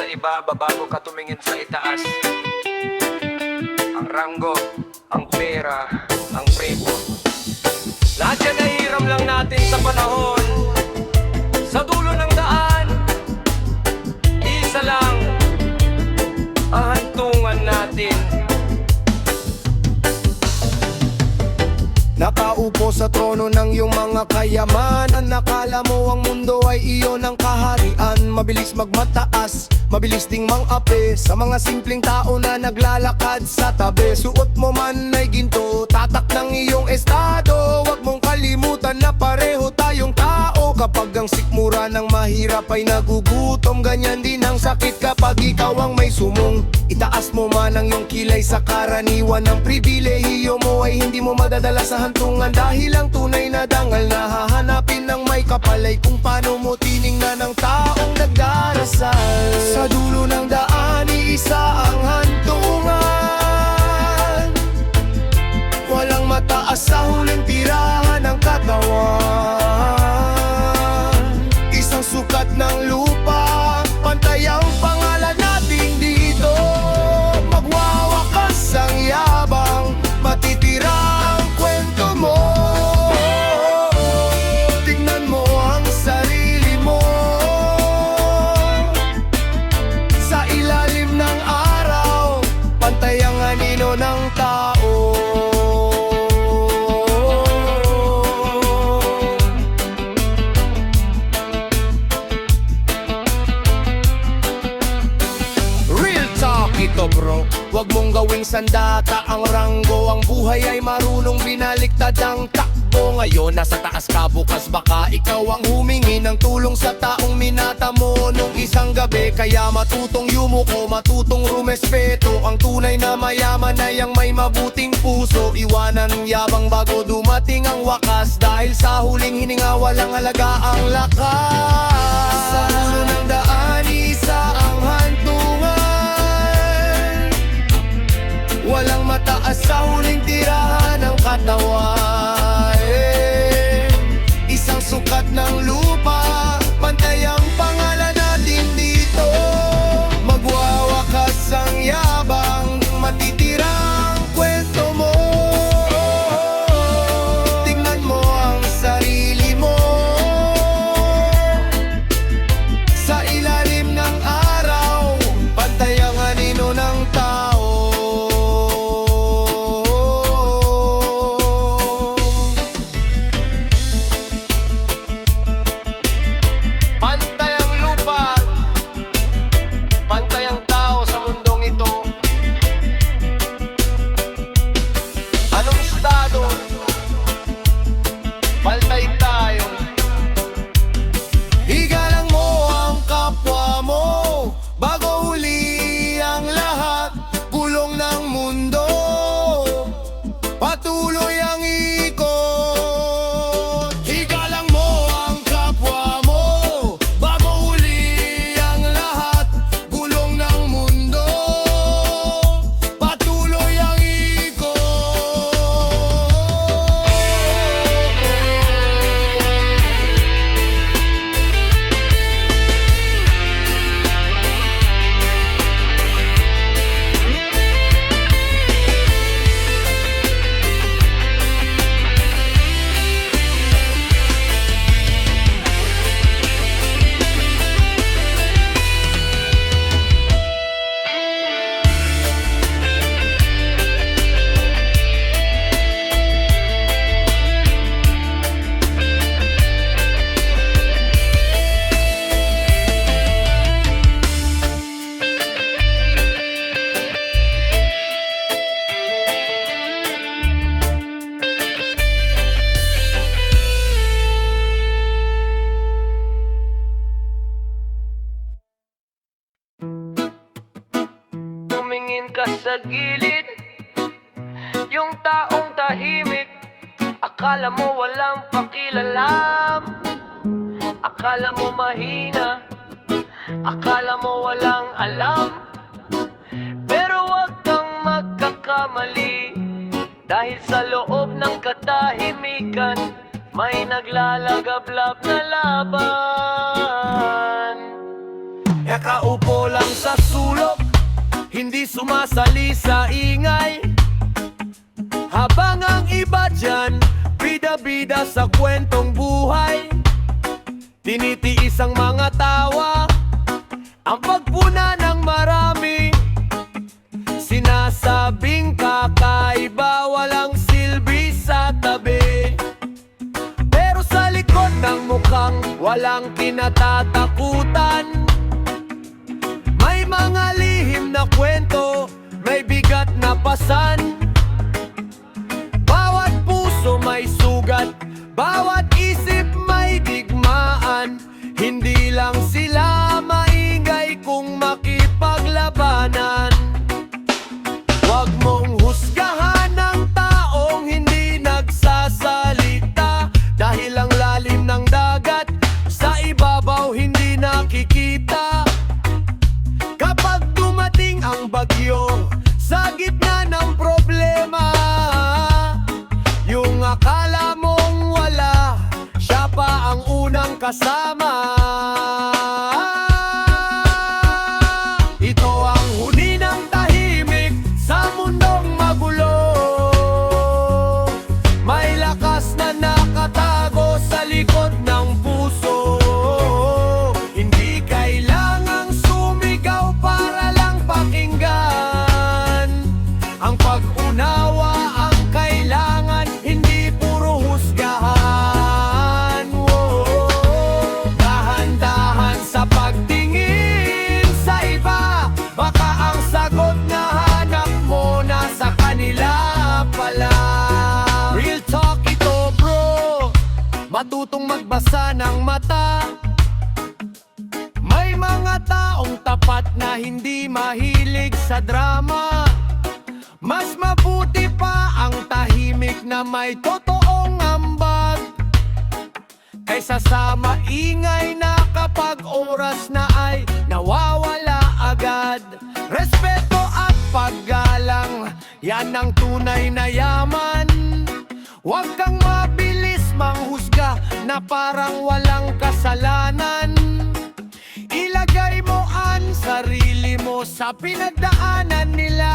sa ibaba bago ka tumingin sa itaas. Ang ranggo, ang pera, ang primo, lahat yan ay hiram lang natin sa panahon. Sa dulo ng daan, isa lang ang hantungan natin. Nakaupo sa trono ng iyong mga kayamanan. Nakala mo ang mundo ay iyon ang kaharian. Mabilis magmataas, mabilis ding mang-ape sa mga simpleng tao na naglalakad sa tabi. Suot mo man ay ginto, tatak ng iyong estado. Huwag mong kalimutan na pareho tayong tao. Kapag ang sikmura ng mahirap ay nagugutom, ganyan din ang sakit kapag ikaw ang may sumong. Itaas mo man ang iyong kilay sa karaniwan. Ang pribilehiyo mo ay hindi mo madadala sa hantungan, dahil ang tunay na dangal na hahanapin ng may kapalay kung paano mo tiningnan ang taong nagdarasal. Sa dulo ng daan, iisa ang hantungan. Walang mataas sa huling tirahan ng katawan. Isang sukat ng lupa, pantay ang pangalan natin dito. Magwawakas ang yabang, matitira ang kwento mo. Tingnan mo ang sarili mo. Sa ilalim ng araw, pantay ang anino ng tao. Real talk ito bro, wag mong gawing sandata ang ranggo. Ang buhay ay marunong binaliktad ang takbo. Ngayon nasa taas ka, bukas baka ikaw ang humingi ng tulong sa taong minata mo nung isang gabi. Kaya matutong yumuko, matutong rumespeto. Ang tunay na mayaman ay ang may mabuting puso. Iwanan ang yabang bago dumating ang wakas, dahil sa huling hininga walang halaga ang lakas. Sa dulo ng daan, isa ang hantungan. Walang mataas sa huling tirahan ng katawan. Isang sukat ng lupa, pantay ang pangalan natin dito. Magwawakas ang yabang, matitira ang kwento mo. Tingnan mo ang sarili mo. Sa ilalim ng araw, pantay ang anino ng tao. Pantay ang lupa, pantay ang tao sa mundong ito. Anong estado, pantay tayo. Igalang mo ang kapwa mo bago huli ang lahat. Gulong ng mundo, patuloy ang ikot. Igalang mo ang kapwa mo bago huli ang lahat. Gulong ng mundo, patuloy ang ikot. Tumingin ka sa gilid, yung taong tahimik. Akala mo walang pakilalam, akala mo mahina, akala mo walang alam. Pero wag kang magkakamali, dahil sa loob ng katahimikan may naglalagablab na laban. nakaupo lang sa sulok, hindi sumasali sa ingay. Habang ang iba dyan, bida-bida sa kwentong buhay. Tinitiis ang mga tawa, ang pagpuna ng marami. Sinasabing kakaiba, walang silbi sa tabi. Pero sa likod ng mukhang walang kinatatakutan, may mga lihim na kwento, may bigat na pasan. Bawat puso may sugat, bawat isip may digmaan. Hindi lang sila maingay kung makipaglabanan. Huwag mong husgahan ng taong hindi nagsasalita, dahil ang lalim ng dagat sa ibabaw hindi nakikita. Kapag dumating ang bagyo sa gitna ng problema, yung akala mong wala, siya pa ang unang kasama. Ito ang huni ng tahimik sa mundong magulo. May lakas na nakatago sa likod ng puso. Hindi kailangang sumigaw para lang pakinggan. Ang pag-unawa ang kailangan, hindi puro husgahan. Dahan-dahan sa pagtingin sa iba, baka ang sagot na hanap mo nasa kanila pala. Real talk ito bro, matutong magbasa ng mata. May mga taong tapat na hindi mahilig sa drama. Mas mabuti pa ang tahimik na may totoong ambag, kaysa sa maingay na kapag oras na ay nawawala agad. Respeto at paggalang, yan ang tunay na yaman. Huwag kang mabilis manghusga na parang walang kasalanan. Ilagay mo ang sarili mo sa pinagdaanan nila,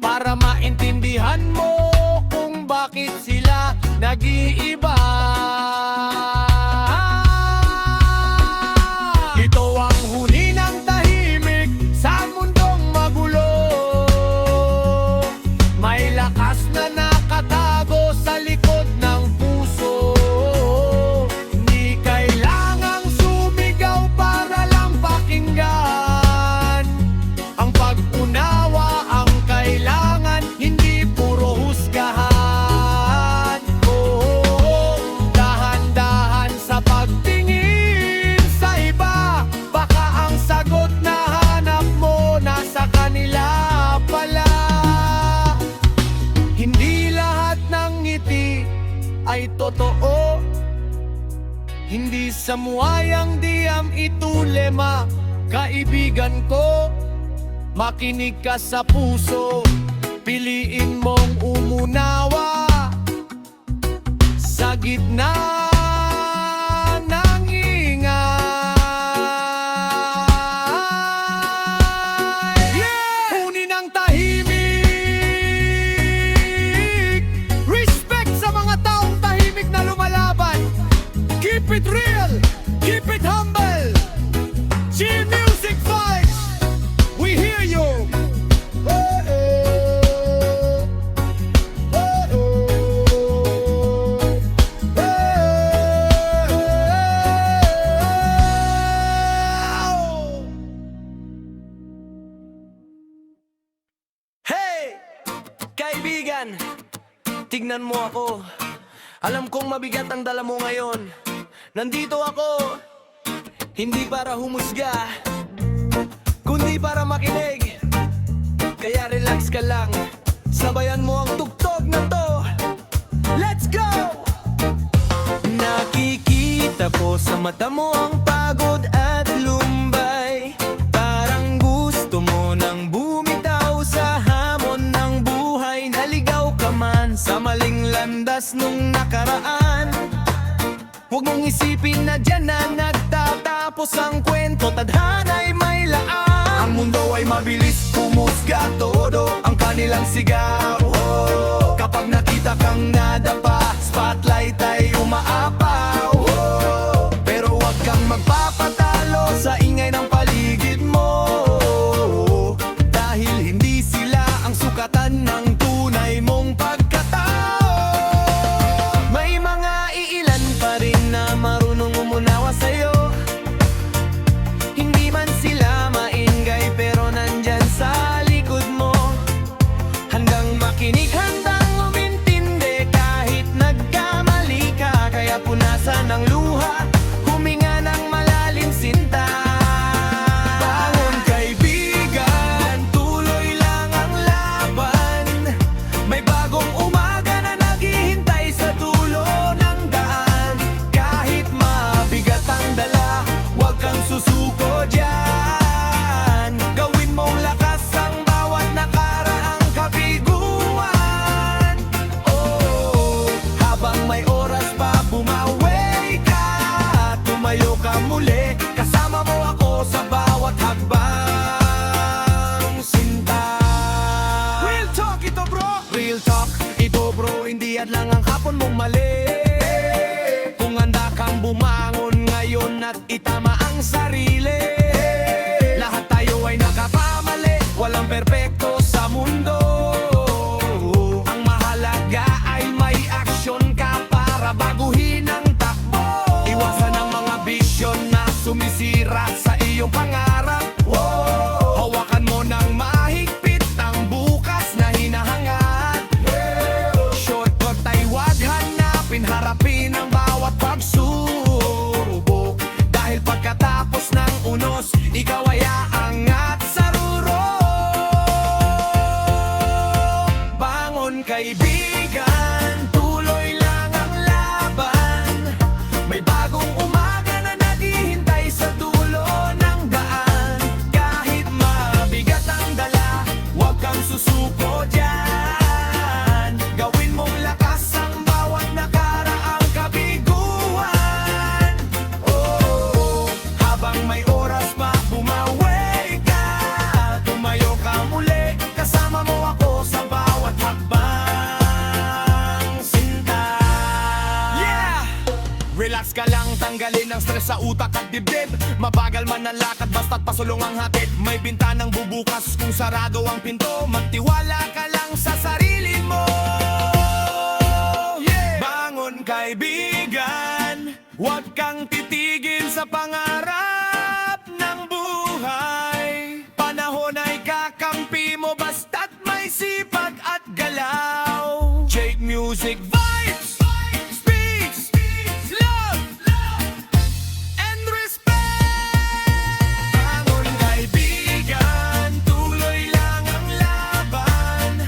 para maintindihan mo kung bakit sila nag-iiba. Ito ang huni ng tahimik sa mundong magulo. May lakas na nakatago sa likod ng puso. Hindi kailangang sumigaw para lang pakinggan. Ang pag-unawa ang kailangan, hindi puro husgahan. Dahan-dahan sa pagtingin sa iba, baka ang sagot na hanap mo nasa kanila pala. Hindi lahat ng ngiti ay totoo, hindi samuayang diyam itulema. Kaibigan ko, makinig ka sa puso, piliin mong umunawa sa gitna ng ingay. Huni ng tahimik, respect sa mga taong tahimik na lumalaban. Keep it real, keep it humble. Chill music vibes, we hear you. Hey, kaibigan, tignan mo ako. Alam kong mabigat ang dala mo ngayon. Nandito ako, hindi para humusga, kundi para makinig. Kaya relax ka lang, sabayan mo ang tugtog na to. Let's go! Nakikita ko sa mata mo ang pagod at lumbay. Parang gusto mo nang bumitaw sa hamon ng buhay. Naligaw ka man sa maling landas nung nakaraan. Huwag mong isipin na dyan na nagtatapos ang kwento, tadhana'y may laan. Ang mundo ay mabilis humusga, todo ang kanilang sigaw. Oh, kapag nakita kang nadapa, spotlight ay umaapaw. Oh, pero huwag kang magpapatalo sa ingay ng paligid mo, dahil hindi sila ang sukatan ng tunay mong pagkatao. May mga iilan pa rin na marunong umunawa sa'yo. Hindi man sila maingay pero nandyan sa likod mo, handang makinig, handang umintindi kahit nagkamali ka. Kaya punasan ng luha, huminga ng malalim sinta. Bangon kaibigan, tuloy lang ang laban. May bagong umaga na naghihintay sa dulo ng daan. Kahit mabigat ang dala, huwag kang susuko dyan. Gawin mong lakas ang bawat nakaraang kabiguan. Oh, habang may oras pa, bumawi ka, tumayo ka muli. Kasama mo ako sa bawat hakbang sinta. Real talk ito bro, real talk ito bro. Hindi yan lang ang hapon mong mali. Kung handa kang bumangon ngayon at itama ang sarili. Lahat tayo ay nakakamali, walang perpekto sa mundo. Ang mahalaga ay may aksyon ka para baguhin ang takbo. Iwasan ang mga bisyon na sumisira sa iyong pangarap. Hawakan mo ng mahigpit ang bukas na hinahangad. Shortcut ay wag hanapin, harapin ang bawat pagsubok. Dahil pagkatapos ng unos, ikaw ay aangat sa ruro. Bangon kaibigan, tuloy lang ang laban. May bagong umaga na naghihintay sa dulo ng daan. Kahit mabigat ang dala, huwag kang susuko dyan. Gawin mong lakas ang bawat nakaraang kabiguan. Oh, habang may oras pa, bumawi ka, tumayo ka muli. Kasama mo ako sa bawat hakbang sinta. Yeah! Relax ka lang, tanggalin ang stress sa utak at dibdib. Mabagal man ang lakad, basta't pasulong ang hatid. May bintanang bubukas kung sarado ang pinto. Magtiwala ka lang sa sarili mo. Yeah! Bangon kaibigan, huwag kang titigil sa pangarap ng buhay. Panahon ay kakampi mo basta't may sipag at galaw. Jake Music Vibes, speaks, love, and respect. Bangon kaibigan, tuloy lang ang laban.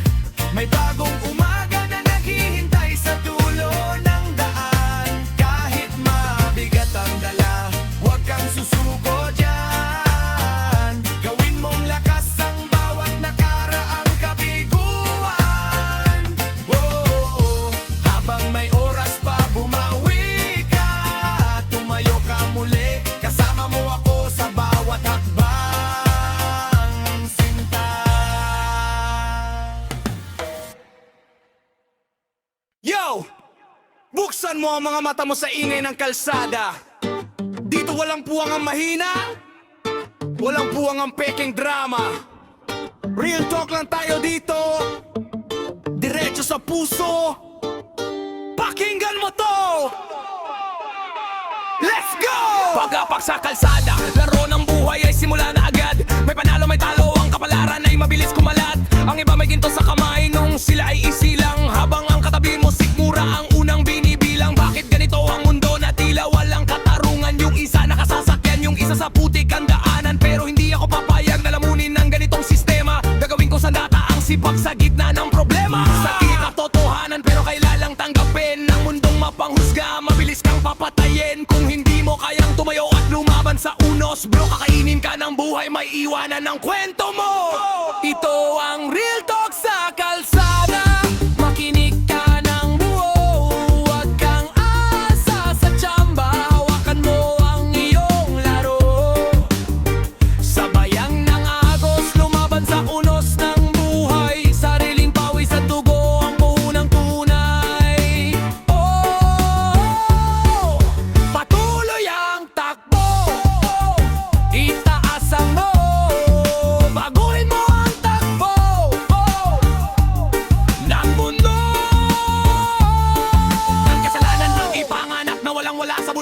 May bagong umaga na naghihintay sa dulo ng daan. Kahit mabigat ang dala, huwag kang susuko dyan. Gawin mong lakas ang bawat nakaraang kabiguan. Oh, habang may oras pa, bumawi ka, tumayo ka muli. Kasama mo ako sa bawat hakbang sinta. Yo! Buksan mo ang mga mata mo sa ingay ng kalsada. Dito walang puwang ang mahina, walang puwang ang peking drama. Real talk lang tayo dito, diretso sa puso. Pakinggan mo to! Let's go! Pag-apak sa kalsada, laro ng buhay ay simula na agad. May panalo, may talo, ang kapalaran ay mabilis kumalat. Ang iba may ginto sa kamay nung sila ay isilang. Habang ang katabi mo sikmura ang unang binibilang. Bakit ganito ang mundo na tila walang katarungan? Yung isa nakasasakyan, yung isa sa putik ang daanan. Pero hindi ako papayag na lamunin ng ganitong sistema. Gagawin ko sandata ang sipag sa gitna ng problema. Sakit at totohanan pero kailalang tanggapin. Ang mundong mapanghusga, mabilis kang papatayin. Kung hindi mo kayang tumayo at lumaban sa unos, bro, kakainin ka ng buhay, may iwanan ng kwento mo. Ito ang real talk sa kalsada. Makinig ka ng buo, huwag kang asa sa tsamba.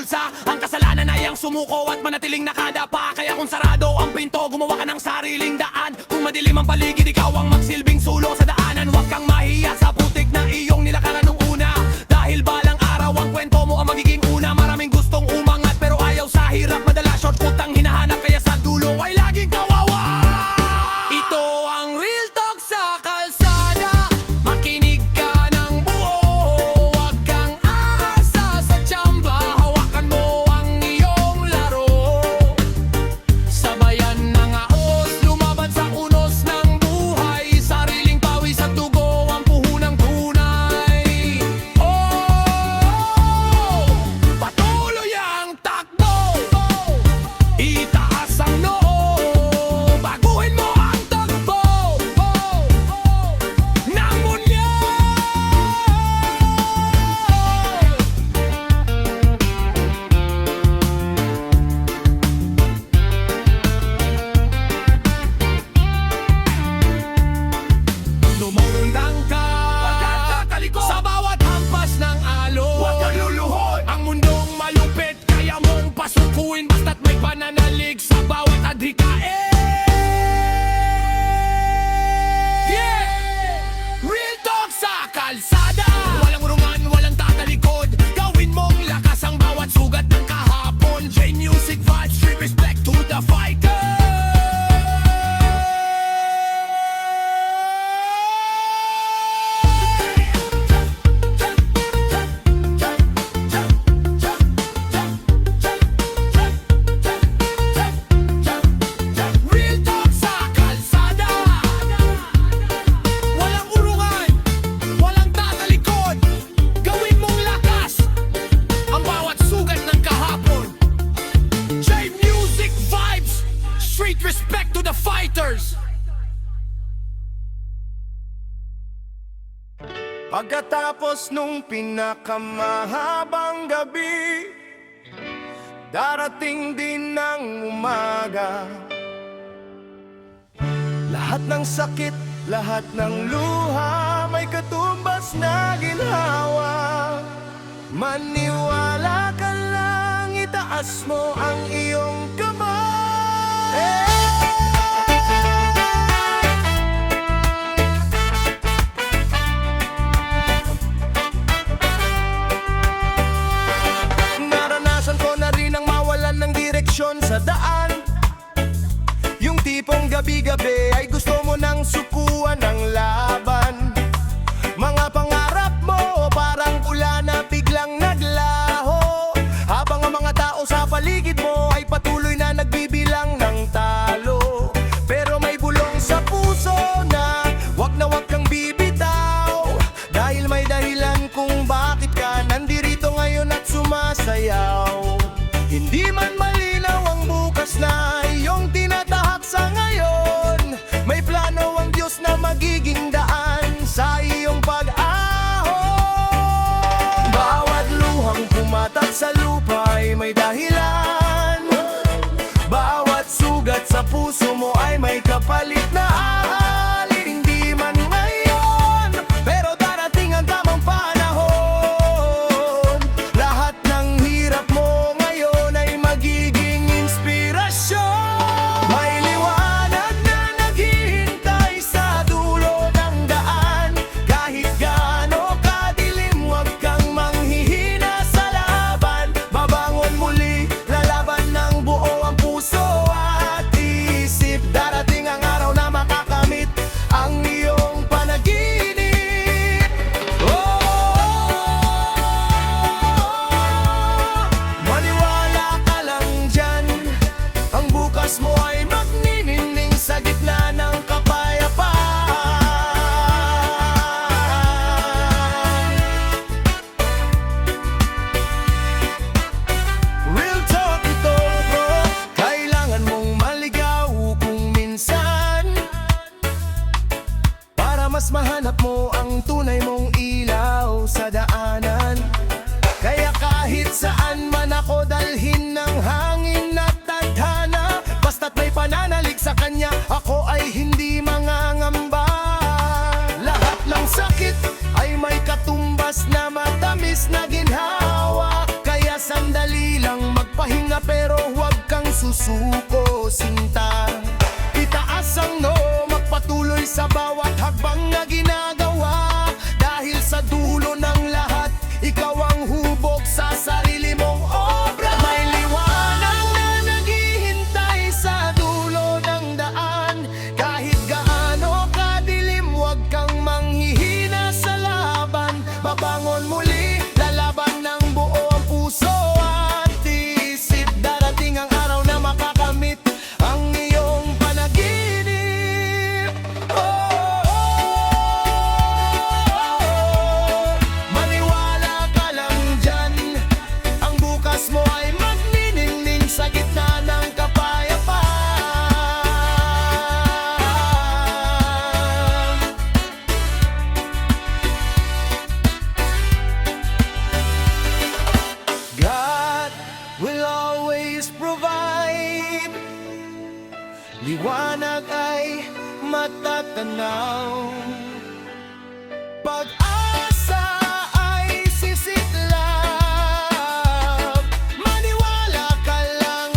bulsa. Ang kasalanan ay ang sumuko at manatiling nakadapa. Kaya kung sarado ang pinto, gumawa ka ng sariling daan. Kung madilim ang paligid, ikaw ang magsilbing sulong sa daanan. Huwag kang mahiya sa putik na iyong nilakaran nung una. Dahil balang araw ang kwento mo ang magiging una. Maraming gustong umangat pero ayaw sa hirap. Madalas shortcut ang hinahanap, kaya sa dulo ay laging kawawa. Ito ang real talk sa kalsada. Makinig ka ng buo, huwag kang aasa sa tsamba. Hawakan mo ang iyong laro. Sabayan ng aos, lumaban sa unos ng buhay. Sariling pawis at dugo ang puhunang tunay. Oh, patuloy ang takbo. Itaas ang noo, baguhin mo ang takbo ng mundo. Lumulundang ka sa bawat hampas ng alon. Huwag kang luluhod. Ang mundong malupit, kaya mong pasukuin. Basta't may pananalig sa bawat adhikain. Yeah! Real talk sa kalsada. Walang urungan, walang tatalikod. Gawin mong lakas ang bawat sugat ng kahapon. J-Music vibes, street respect to the fighter. Real talk sa kalsada. Walang urungan, walang tatalikod. Gawin mong lakas ang bawat sugat ng kahapon. J-Music vibes, street respect to the fighters. Pagkatapos nung pinakamahabang gabi, darating din ng umaga. Lahat ng sakit, lahat ng luha, may katumbas na ginhawa. Maniwala ka lang, itaas mo ang iyong kamay. Naranasan ko na rin ang mawalan ng direksyon sa daan. Yung tipong gabi-gabi ay gusto mo nang sukuan ng laban. Mga pangarap mo parang pula na biglang naglaho, habang ang mga tao sa paligid mo ay patuloy na nagbibilang ng talo. Pero may bulong sa puso na wag kang bibitaw, dahil may dahilan kung bakit ka nandirito ngayon at sumasayaw. Hindi man malinaw ang bukas na iyong tinatahak sa ngayon, may plano ang Diyos na magiging daan sa iyong pag-ahon. Bawat luhang pumatak sa lupa ay may dahilan. Bawat sugat sa puso mo ay may kapalit na aalin. Hindi man ngayon, pero darating ang tamang panahon. Lahat ng hirap mo ngayon ay magiging inspirasyon. May liwanag na naghihintay sa dulo ng daan. Kahit gaano kadilim, huwag kang manghihina sa laban. Babangon muli, lalaban ng buo ang puso at isip. Darating ang araw na makakamit susuko, sinta. Itaas ang noo, magpatuloy sa bawat hakbang na ginagawa. Dahil sa dulo ng lahat, ikaw ang hubog sa sarili mong obra. May liwanag na naghihintay sa dulo ng daan. Kahit gaano kadilim, huwag kang manghihina sa laban. Babangon muli, lalaban ng buo ang puso at isip. Darating ang araw na makakamit ang iyong panaginip. Maniwala ka lang dyan, ang bukas mo ay magniningning sa gitna ng kapayapaan. God will always provide. Liwanag ay matatanaw. Pag-asa ay sisiklab. Maniwala ka lang,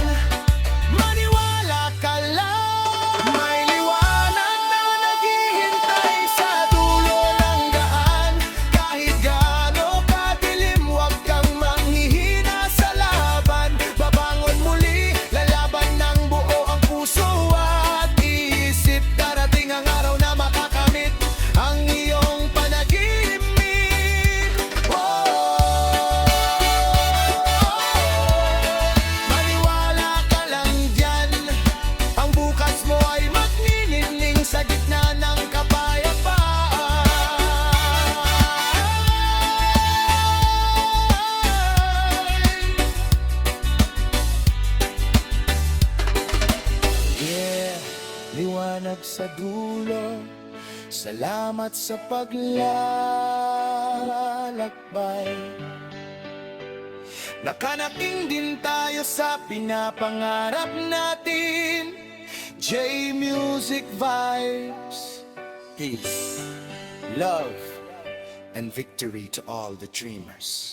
maniwala ka lang. May liwanag na naghihintay sa dulo ng daan. Kahit gaano kadilim, huwag kang manghihina sa laban. Babangon muli, lalaban ng buo ang puso at isip. Darating ang araw na makakamit ang iyong panaginip. Maniwala ka lang dyan, ang bukas mo ay magniningning sa gitna ng kapayapaan. Yeah, liwanag sa dulo. Salamat sa paglalakbay. Nakanaking din tayo sa pinapangarap natin. J Music Vibes. Peace, love, and victory to all the dreamers.